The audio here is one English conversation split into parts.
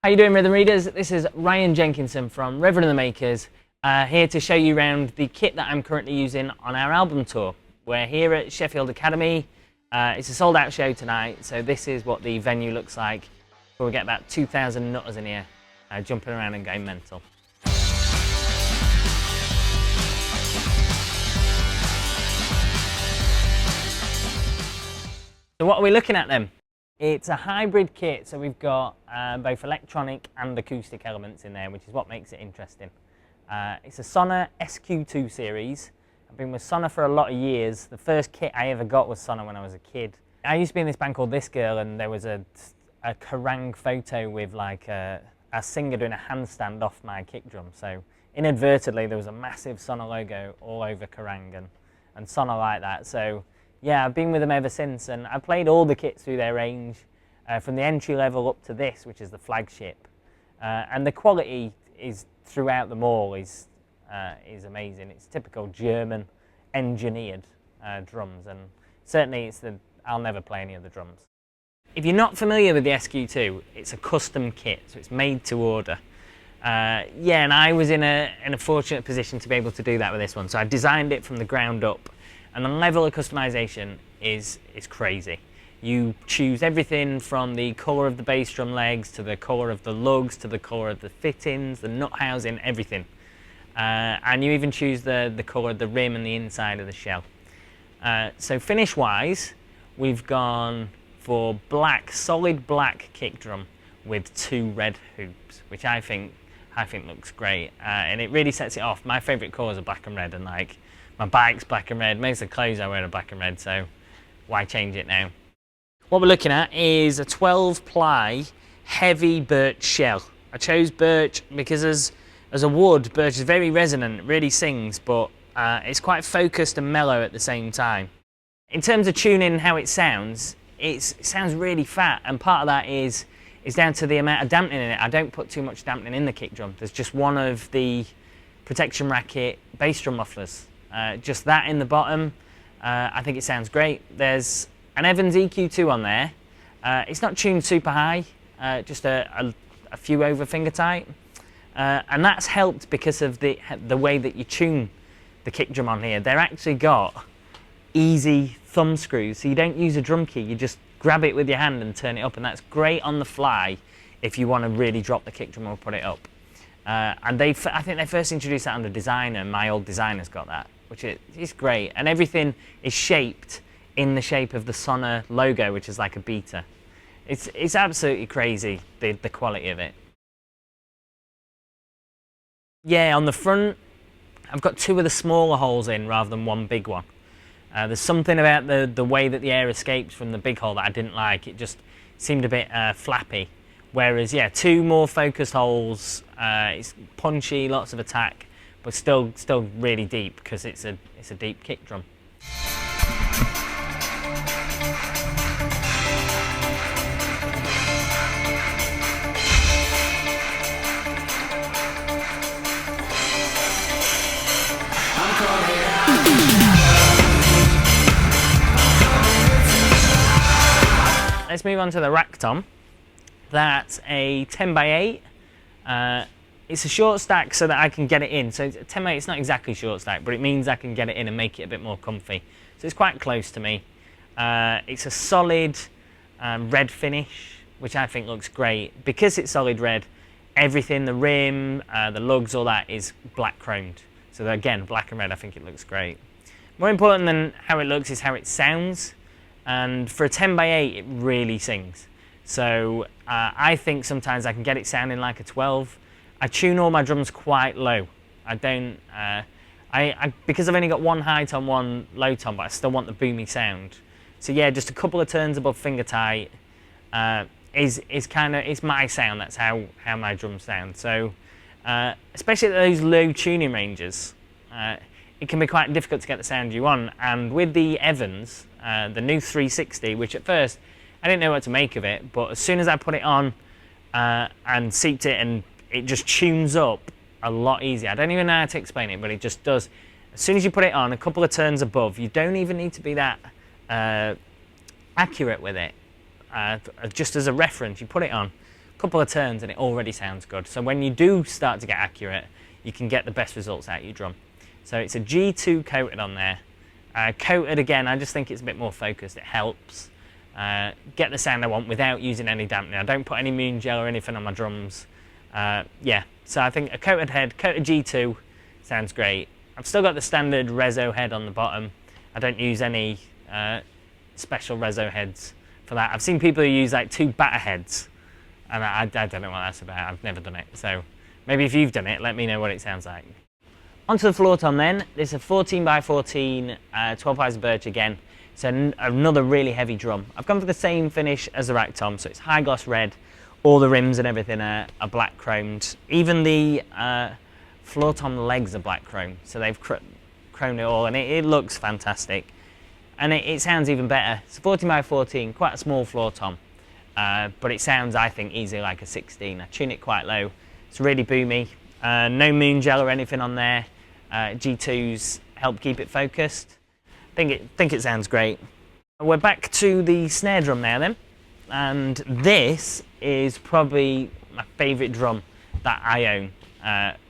How you doing, Rhythm Readers? This is Ryan Jenkinson from Reverend and the Makers, here to show you around the kit that I'm currently using on our album tour. We're here at Sheffield Academy. It's a sold-out show tonight, so this is what the venue looks like. We'll get about 2,000 nutters in here, jumping around and going mental. So what are we looking at then? It's a hybrid kit, so we've got both electronic and acoustic elements in there, which is what makes it interesting. It's a Sonor SQ2 series. I've been with Sonor for a lot of years. The first kit I ever got was Sonor when I was a kid. I used to be in this band called This Girl, and there was a Kerrang photo with like a singer doing a handstand off my kick drum. So inadvertently there was a massive Sonor logo all over Kerrang and Sonor like that. So yeah, I've been with them ever since, and I've played all the kits through their range, from the entry level up to this, which is the flagship. And the quality is throughout them all is amazing. It's typical German engineered drums, and certainly I'll never play any of the drums. If you're not familiar with the SQ2, it's a custom kit, so it's made to order. Yeah, and I was in a fortunate position to be able to do that with this one. So I designed it from the ground up. And the level of customization is crazy. You choose everything from the colour of the bass drum legs, to the colour of the lugs, to the colour of the fittings, the nut housing, everything. And you even choose the colour of the rim and the inside of the shell. So finish-wise, we've gone for black, solid black kick drum with 2 red hoops, which I think looks great. And it really sets it off. My favourite colours are black and red, and like, my bike's black and red, most of the clothes I wear are black and red, so why change it now? What we're looking at is a 12-ply heavy birch shell. I chose birch because as a wood, birch is very resonant, it really sings, but it's quite focused and mellow at the same time. In terms of tuning how it sounds really fat, and part of that is down to the amount of dampening in it. I don't put too much dampening in the kick drum. There's just one of the protection racket bass drum mufflers. Just that in the bottom. I think it sounds great. There's an Evans EQ2 on there. It's not tuned super high, just a few over finger tight. And that's helped because of the way that you tune the kick drum on here. They're actually got easy thumb screws, so you don't use a drum key, you just grab it with your hand and turn it up, and that's great on the fly if you want to really drop the kick drum or put it up. And I think they first introduced that under Designer. My old Designer's got that, which is great. And everything is shaped in the shape of the Sonor logo, which is like a beta. It's absolutely crazy, the quality of it. Yeah, on the front, I've got 2 of the smaller holes in rather than one big one. There's something about the way that the air escapes from the big hole that I didn't like. It just seemed a bit flappy. Whereas, yeah, 2 more focused holes. It's punchy, lots of attack, but still really deep because it's a deep kick drum. Let's move on to the Rack Tom. That's a 10x8. It's a short stack so that I can get it in. So 10x8, it's not exactly short stack, but it means I can get it in and make it a bit more comfy. So it's quite close to me. It's a solid red finish, which I think looks great. Because it's solid red, everything, the rim, the lugs, all that is black chromed. So again, black and red, I think it looks great. More important than how it looks is how it sounds. And for a 10x8, it really sings. So I think sometimes I can get it sounding like a 12. I tune all my drums quite low. I don't, because I've only got one high tom, one low tom, but I still want the boomy sound. So yeah, just a couple of turns above finger tight is my sound. That's how my drums sound. So especially at those low tuning ranges, it can be quite difficult to get the sound you want. And with the Evans, the new 360, which at first I didn't know what to make of it, but as soon as I put it on and seeped it, and it just tunes up a lot easier. I don't even know how to explain it, but it just does. As soon as you put it on, a couple of turns above, you don't even need to be that accurate with it. Just as a reference, you put it on, couple of turns and it already sounds good. So when you do start to get accurate, you can get the best results out of your drum. So it's a G2 coated on there. Coated again, I just think it's a bit more focused. It helps get the sound I want without using any dampening. I don't put any moon gel or anything on my drums. Yeah, so I think a coated head, coated G2 sounds great. I've still got the standard reso head on the bottom. I don't use any special reso heads for that. I've seen people who use like 2 batter heads, and I don't know what that's about. I've never done it. So maybe if you've done it, let me know what it sounds like. Onto the floor tom then. This is a 14x14 12 ply's of birch again. So another really heavy drum. I've gone for the same finish as the Rack tom, so it's high gloss red. All the rims and everything are black chromed. Even the floor tom legs are black chrome, so they've chromed it all, and it looks fantastic. And it sounds even better. It's a 14x14, quite a small floor tom, but it sounds, I think, easily like a 16. I tune it quite low. It's really boomy. No moon gel or anything on there. G2s help keep it focused. I think it sounds great. We're back to the snare drum now then, and this is probably my favourite drum that I own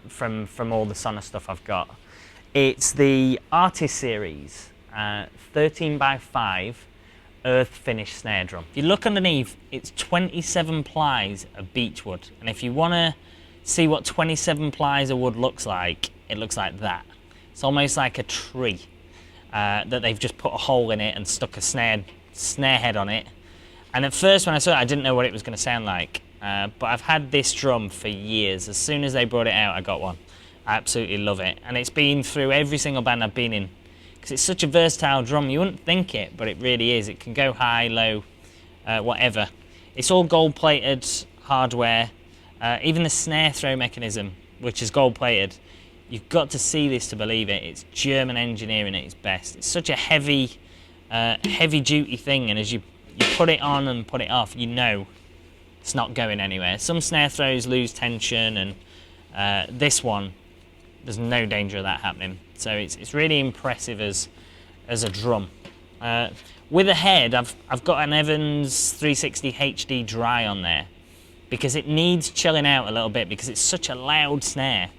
from all the Sonor stuff I've got. It's the Artist Series 13x5 earth finish snare drum. If you look underneath, it's 27 plies of beechwood, and if you want to see what 27 plies of wood looks like, it looks like that. It's almost like a tree that they've just put a hole in it and stuck a snare head on it. And at first when I saw it, I didn't know what it was going to sound like, but I've had this drum for years. As soon as they brought it out, I got one. I absolutely love it, and it's been through every single band I've been in, because it's such a versatile drum. You wouldn't think it, but it really is. It can go high, low, whatever. It's all gold-plated hardware. Even the snare throw mechanism, which is gold-plated, you've got to see this to believe it. It's German engineering at its best. It's such a heavy, heavy-duty thing, and as you put it on and put it off, you know it's not going anywhere. Some snare throws lose tension, and this one, there's no danger of that happening. So it's really impressive as a drum. With a head, I've got an Evans 360 HD dry on there, because it needs chilling out a little bit because it's such a loud snare.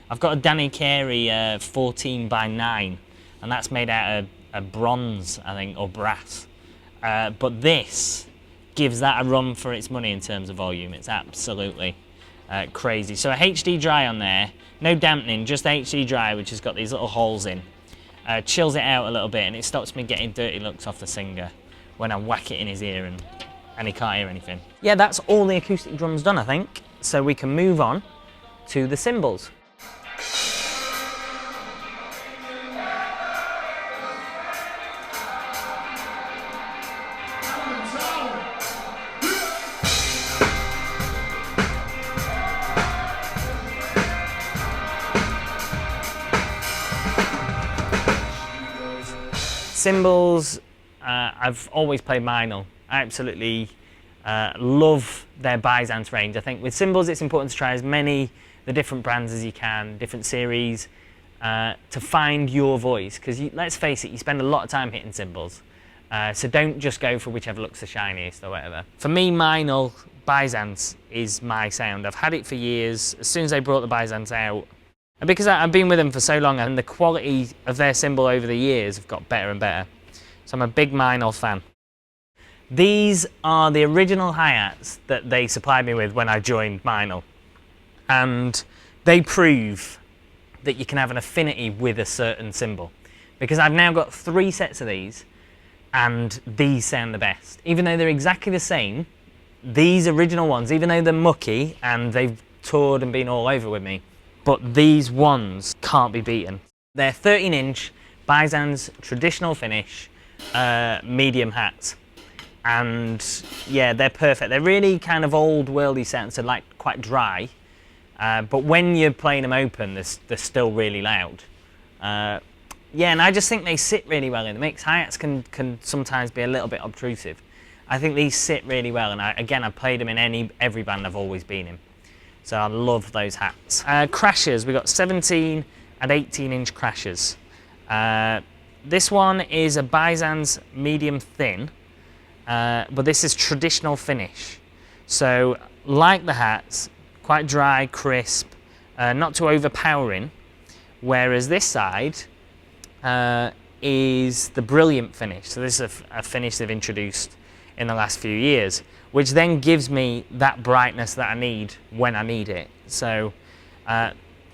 I've got a Danny Carey 14x9, and that's made out of bronze, I think, or brass. But this gives that a run for its money in terms of volume. It's absolutely crazy. So a HD dry on there, no dampening, just HD dry, which has got these little holes in. Chills it out a little bit, and it stops me getting dirty looks off the singer when I whack it in his ear and he can't hear anything. Yeah, that's all the acoustic drums done, I think. So we can move on to the cymbals. Cymbals, I've always played Meinl. I absolutely love their Byzance range. I think with cymbals it's important to try as many the different brands as you can, different series, to find your voice, because let's face it, you spend a lot of time hitting cymbals, so don't just go for whichever looks the shiniest or whatever. For me, Meinl Byzance is my sound. I've had it for years. As soon as they brought the Byzance out, and because I've been with them for so long, and the quality of their cymbal over the years have got better and better, so I'm a big Meinl fan. These are the original hi-hats that they supplied me with when I joined Meinl, and they prove that you can have an affinity with a certain cymbal, because I've now got 3 sets of these, and these sound the best. Even though they're exactly the same, these original ones, even though they're mucky and they've toured and been all over with me, but these ones can't be beaten. They're 13-inch Byzance traditional finish medium hats, and yeah, they're perfect. They're really kind of old worldy sounds, so like quite dry, but when you're playing them open, they're still really loud. Yeah, and I just think they sit really well in the mix. Hi-hats can sometimes be a little bit obtrusive. I think these sit really well, and I've played them in every band I've always been in. So I love those hats. Crashers, we've got 17 and 18-inch crashers. This one is a Byzance medium thin, but this is traditional finish. So like the hats, quite dry, crisp, not too overpowering, whereas this side is the brilliant finish. So this is a finish they've introduced in the last few years, which then gives me that brightness that I need when I need it. So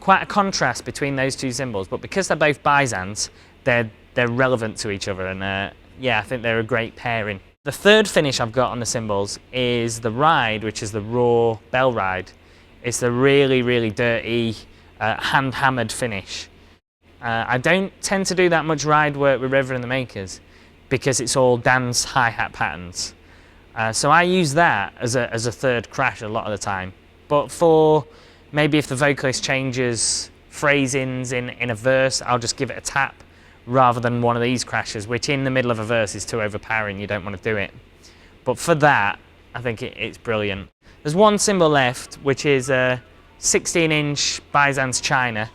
quite a contrast between those two cymbals, but because they're both Byzants, they're relevant to each other, and yeah, I think they're a great pairing. The third finish I've got on the cymbals is the ride, which is the raw bell ride. It's the really, really dirty, hand-hammered finish. I don't tend to do that much ride work with Reverend and the Makers because it's all dance hi-hat patterns. So I use that as a third crash a lot of the time. But for maybe if the vocalist changes phrasings in a verse, I'll just give it a tap rather than one of these crashes, which in the middle of a verse is too overpowering, you don't want to do it. But for that, I think it's brilliant. There's one cymbal left, which is a 16-inch Byzance China.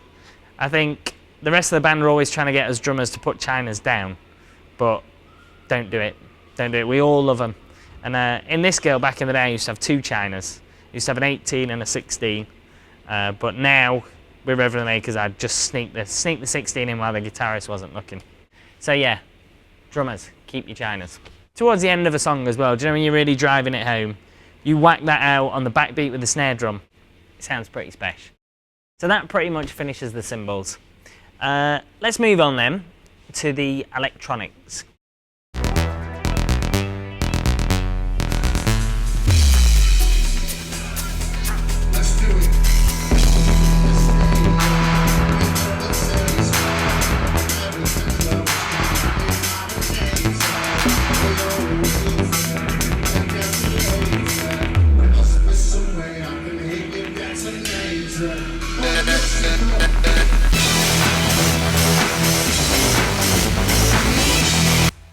I think the rest of the band are always trying to get us drummers to put Chinas down, but don't do it. Don't do it. We all love them. And in this scale, back in the day, I used to have two Chinas. I used to have an 18 and a 16. But now, with Reverend Makers, I'd just sneak the 16 in while the guitarist wasn't looking. So yeah, drummers, keep your Chinas. Towards the end of a song as well, do you know when you're really driving it home, you whack that out on the backbeat with the snare drum, it sounds pretty special. So that pretty much finishes the cymbals. Let's move on then to the electronics.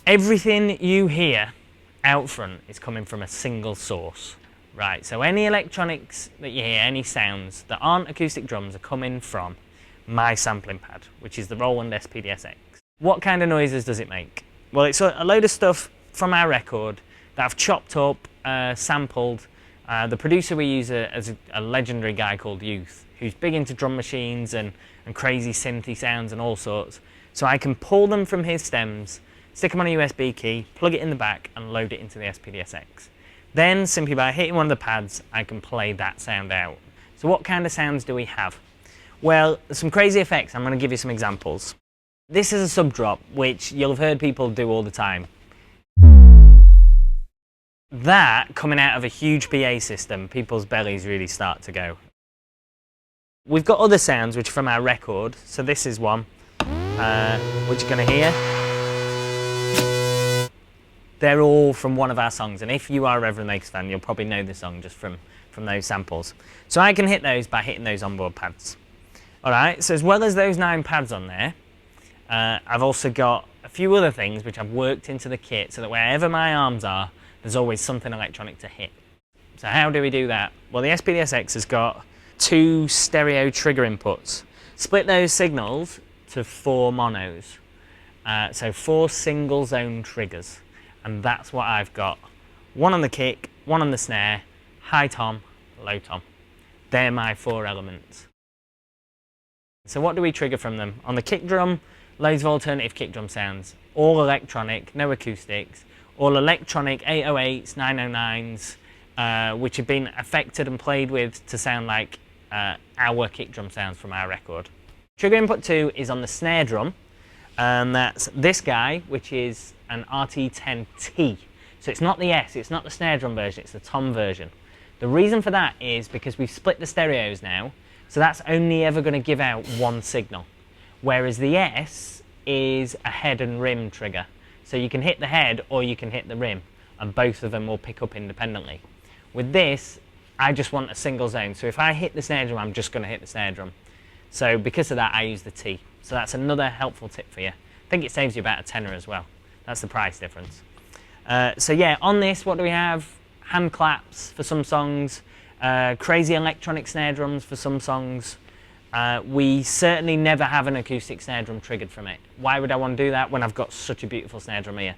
Everything you hear out front is coming from a single source, right? So any electronics that you hear, any sounds that aren't acoustic drums are coming from my sampling pad, which is the Roland spd-sx. What kind of noises does it make? Well, it's a load of stuff from our record that I've chopped up, sampled. The producer we use is a legendary guy called Youth, who's big into drum machines and crazy synthy sounds and all sorts. So I can pull them from his stems, stick them on a USB key, plug it in the back and load it into the spd-sx. Then simply by hitting one of the pads, I can play that sound out. So what kind of sounds do we have? Well, there's some crazy effects. I'm going to give you some examples. This is a sub drop, which you'll have heard people do all the time. That coming out of a huge PA system, people's bellies really start to go. We've got other sounds which are from our record. So this is one, which you're going to hear. They're all from one of our songs, and if you are a Reverend Makers fan, you'll probably know the song just from those samples. So I can hit those by hitting those onboard pads. Alright, so as well as those 9 pads on there, I've also got a few other things which I've worked into the kit so that wherever my arms are, there's always something electronic to hit. So how do we do that? Well, the spd-sx has got 2 stereo trigger inputs. Split those signals to 4 monos. So 4 single zone triggers. And that's what I've got. One on the kick, one on the snare, high tom, low tom. They're my 4 elements. So what do we trigger from them? On the kick drum, loads of alternative kick drum sounds. All electronic, no acoustics. All electronic 808s, 909s, which have been affected and played with to sound like our kick drum sounds from our record. Trigger input 2 is on the snare drum. And that's this guy, which is an RT10T. So it's not the S, it's not the snare drum version, it's the tom version. The reason for that is because we've split the stereos now, so that's only ever going to give out one signal. Whereas the S is a head and rim trigger. So you can hit the head or you can hit the rim, and both of them will pick up independently. With this, I just want a single zone. So if I hit the snare drum, I'm just going to hit the snare drum. So because of that, I use the T. So that's another helpful tip for you. I think it saves you about a tenner as well. That's the price difference. So yeah, on this, what do we have? Hand claps for some songs, crazy electronic snare drums for some songs. We certainly never have an acoustic snare drum triggered from it. Why would I want to do that when I've got such a beautiful snare drum here?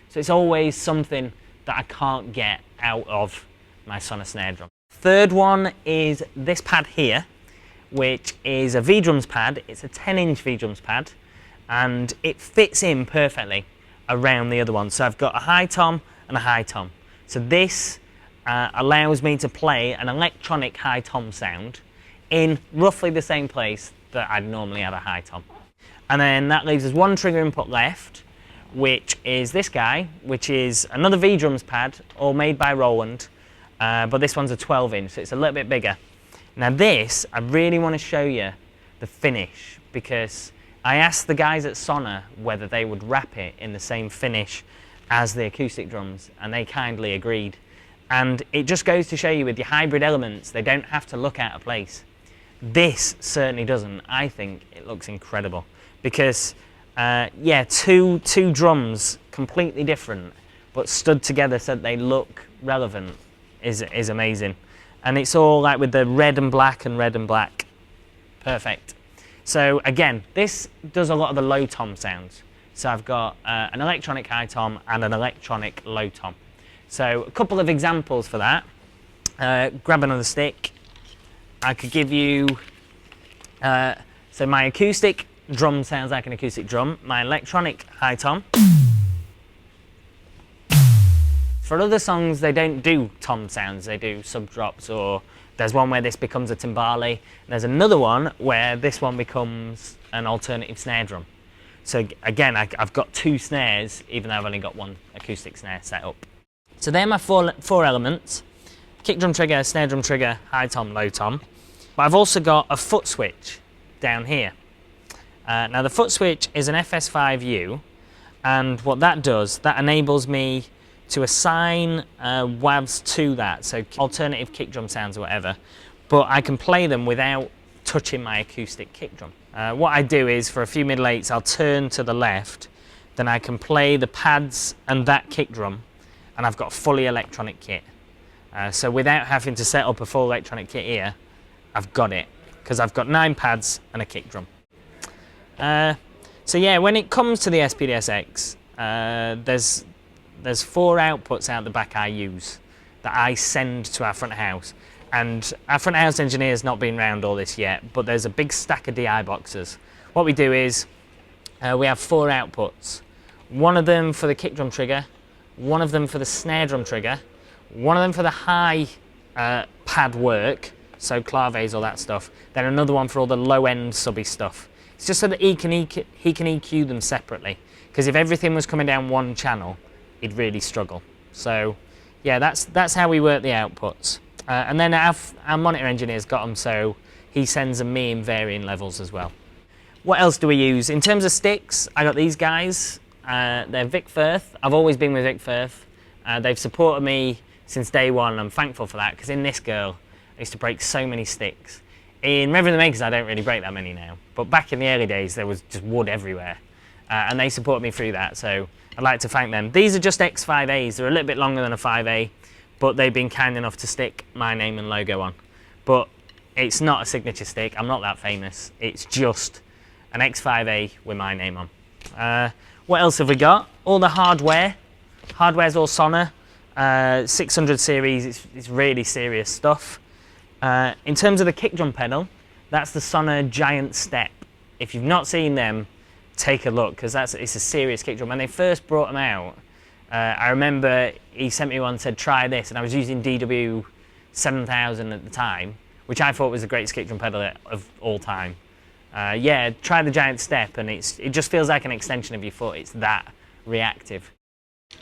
So it's always something that I can't get out of my Sonor snare drum. Third one is this pad here, which is a V-drums pad. It's a 10-inch V-drums pad, and it fits in perfectly around the other one. So I've got a high tom and a high tom. So this allows me to play an electronic high tom sound in roughly the same place that I'd normally have a high tom. And then that leaves us one trigger input left, which is this guy, which is another V-drums pad, all made by Roland, but this one's a 12-inch, so it's a little bit bigger. Now this, I really want to show you the finish, because I asked the guys at Sonor whether they would wrap it in the same finish as the acoustic drums, and they kindly agreed. And it just goes to show you, with your hybrid elements, they don't have to look out of place. This certainly doesn't. I think it looks incredible, because yeah, two drums, completely different, but stood together so that they look relevant, is amazing. And it's all like with the red and black and red and black. Perfect. So again, this does a lot of the low tom sounds. So I've got an electronic high tom and an electronic low tom. So a couple of examples for that. Grab another stick. I could give you, so my acoustic drum sounds like an acoustic drum. My electronic high tom. For other songs, they don't do tom sounds, they do sub drops, or there's one where this becomes a timbale. There's another one where this one becomes an alternative snare drum. So again, I've got two snares, even though I've only got one acoustic snare set up. So they're my four elements: kick drum trigger, snare drum trigger, high tom, low tom. But I've also got a foot switch down here. Now the foot switch is an FS5U, and what that does, that enables me to assign WAVs to that, so alternative kick drum sounds or whatever, but I can play them without touching my acoustic kick drum. What I do is, for a few middle eights, I'll turn to the left, then I can play the pads and that kick drum, and I've got a fully electronic kit. So without having to set up a full electronic kit here, I've got it, because I've got 9 pads and a kick drum. So yeah, when it comes to the spd-sx, there's 4 outputs out the back I use that I send to our front of house. And our front of house engineer's not been around all this yet, but there's a big stack of DI boxes. What we do is, we have 4 outputs. One of them for the kick drum trigger, one of them for the snare drum trigger, one of them for the high pad work, so claves, all that stuff, then another one for all the low end subby stuff. It's just so that he can EQ them separately, because if everything was coming down one channel, he'd really struggle. So yeah, that's how we work the outputs. And then our monitor engineer's got them, so he sends them me in varying levels as well. What else do we use? In terms of sticks, I got these guys. They're Vic Firth. I've always been with Vic Firth. They've supported me since day one, and I'm thankful for that, because in this girl, I used to break so many sticks. In Reverend the Makers, I don't really break that many now, but back in the early days, there was just wood everywhere. And they support me through that, so I'd like to thank them. These are just X5As. They're a little bit longer than a 5A, but they've been kind enough to stick my name and logo on. But it's not a signature stick. I'm not that famous. It's just an X5A with my name on. What else have we got? All the hardware. Hardware's all Sonor. 600 series. It's really serious stuff. In terms of the kick drum pedal, that's the Sonor Giant Step. If you've not seen them, take a look, because it's a serious kick drum. When they first brought them out, I remember he sent me one and said, try this, and I was using DW 7000 at the time, which I thought was the greatest kick drum pedal of all time. Yeah, try the Giant Step, and it just feels like an extension of your foot. It's that reactive.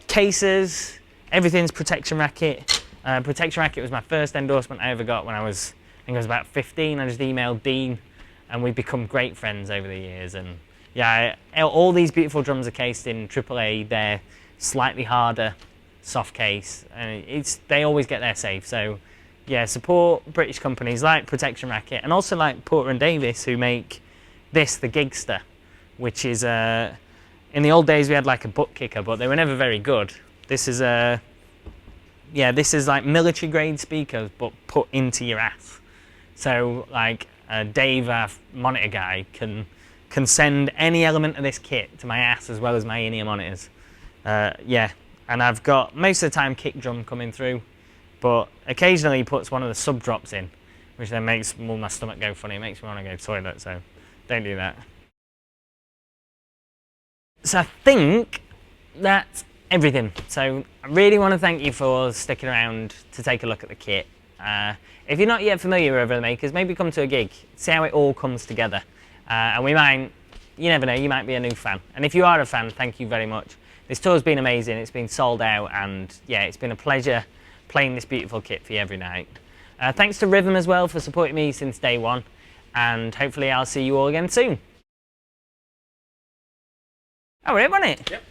Cases, everything's Protection Racket. Protection Racket was my first endorsement I ever got when I think I was about 15. I just emailed Dean, and we've become great friends over the years. And yeah, all these beautiful drums are cased in AAA. They're slightly harder, soft case, and they always get there safe. So yeah, support British companies like Protection Racket, and also like Porter and Davis, who make this, the Gigster, which is in the old days we had like a butt kicker, but they were never very good. This is yeah, this is like military grade speakers, but put into your ass. So like Dave, our monitor guy, can send any element of this kit to my ass as well as my in-ear monitors. Yeah, and I've got most of the time kick drum coming through, but occasionally he puts one of the sub drops in, which then makes my stomach go funny. It makes me want to go to the toilet, so don't do that. So I think that's everything. So I really want to thank you for sticking around to take a look at the kit. If you're not yet familiar with Reverend makers, maybe come to a gig, see how it all comes together. And we might, you never know, you might be a new fan. And if you are a fan, thank you very much. This tour's been amazing, it's been sold out, and yeah, it's been a pleasure playing this beautiful kit for you every night. Thanks to Reverend as well for supporting me since day one, and hopefully I'll see you all again soon. Oh, we're it, wasn't it? Yep.